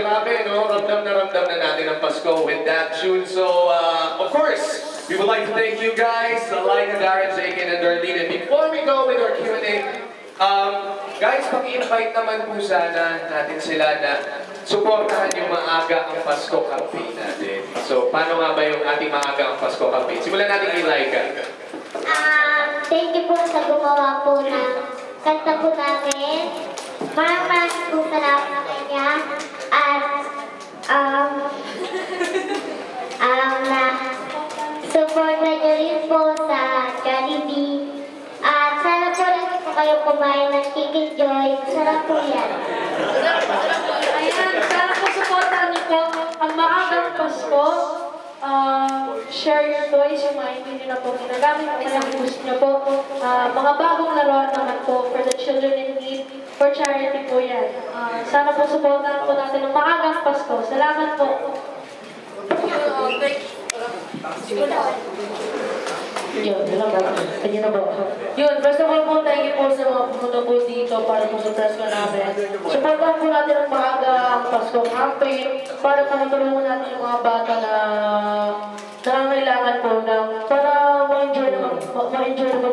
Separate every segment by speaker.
Speaker 1: grabe, no? Ramdam na natin ang Pasko with that tune. So, of course, we would like to thank you guys, Laika, Darren, Jakin, and Darlene. And before we go with our Q&A, guys, pag-invite naman po sana natin sila na supportahan yung Maaga ang Pasko campaign natin. So, paano nga ba yung ating Maaga ang Pasko campaign? Simulan natin kay Laika.
Speaker 2: Thank you po sa gumawa po ng kanta po namin. Maraming po salamat sa kanya. At, na supportan nyo rin po sa Jollibee. At sana po rin po kayo kumain ng Chicken Joy. Sarap po yan.
Speaker 3: Ayan, sana po supportan niyo po ang Maagang Pasko. Share your toys, yung mga hindi nyo na po ginagamit, kaya gusto nyo po. Mga bagong laruan naman po for the children in need, for charity po yan. Sana po supportan po natin ang Maagang Pasko. Salamat po. Yun, first of all po, thank you po sa mga pumunta po dito para po sa press ko namin. Supportan po natin ang Maagang Pasko campaign para po matulungan natin yung mga bata na nangangailangan po ng para ma-enjoy naman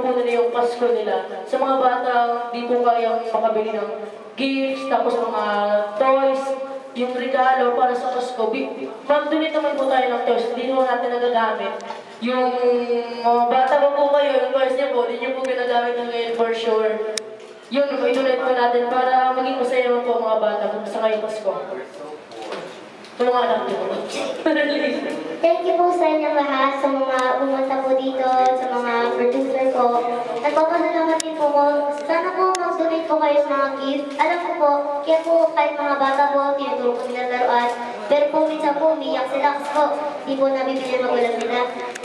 Speaker 3: po nila yung Pasko nila. Sa mga bata, di po kayang makabili ng gifts, tapos mga toys, yung regalo para sa Pasko. Mag-donate naman po tayo ng toys, hindi naman natin nagagamit. Yung bata pa po kayo, yung toys niyo po, hindi niyo po ginagamit ng ngayon for sure. Yun, i-donate po natin para maging masaya naman po mga bata sa ngayong Pasko. Ito mga anak niyo po.
Speaker 2: Thank you po sa inyong lahat, sa mga pumunta po dito, sa mga producer ko. Nagpapasalamat din po ko. Sana po mag-donate po kayo sa mga gift. Alam ko po, kaya po kahit mga bata po, tinuturo po nila laruan. Pero po minsan po, umiyak sila kasi po, di po nabibili ang magulang nila.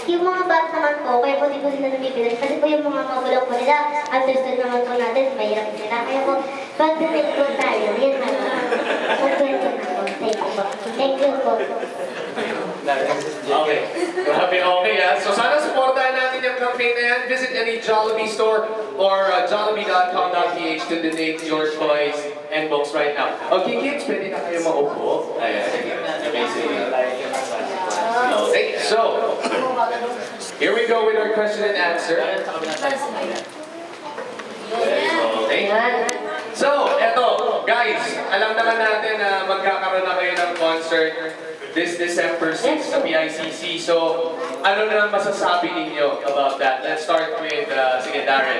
Speaker 2: Yung mga bata naman po, kaya po di po sila nabibili. Kasi po yung mga magulang po nila, understood naman po natin, mahirap sila. Kaya po, mag-donate po tayo. Yan na. Mag-donate po. Thank you po. Thank you po.
Speaker 1: Okay. Grabe, okay ha. So sana supportahan natin yung campaign na yan. Visit any Jollibee store or jollibee.com.ph to donate your toys and books right now. Okay kids, pwede na kayo maupo. Ayan. Amazing. Okay, so here we go with our question and answer. Okay. So, eto, guys, alam naman natin na magkakaroon na kayo ng concert this December 6 sa PICC. So, ano na masasabi ninyo about that? Let's start with, sige, Darren.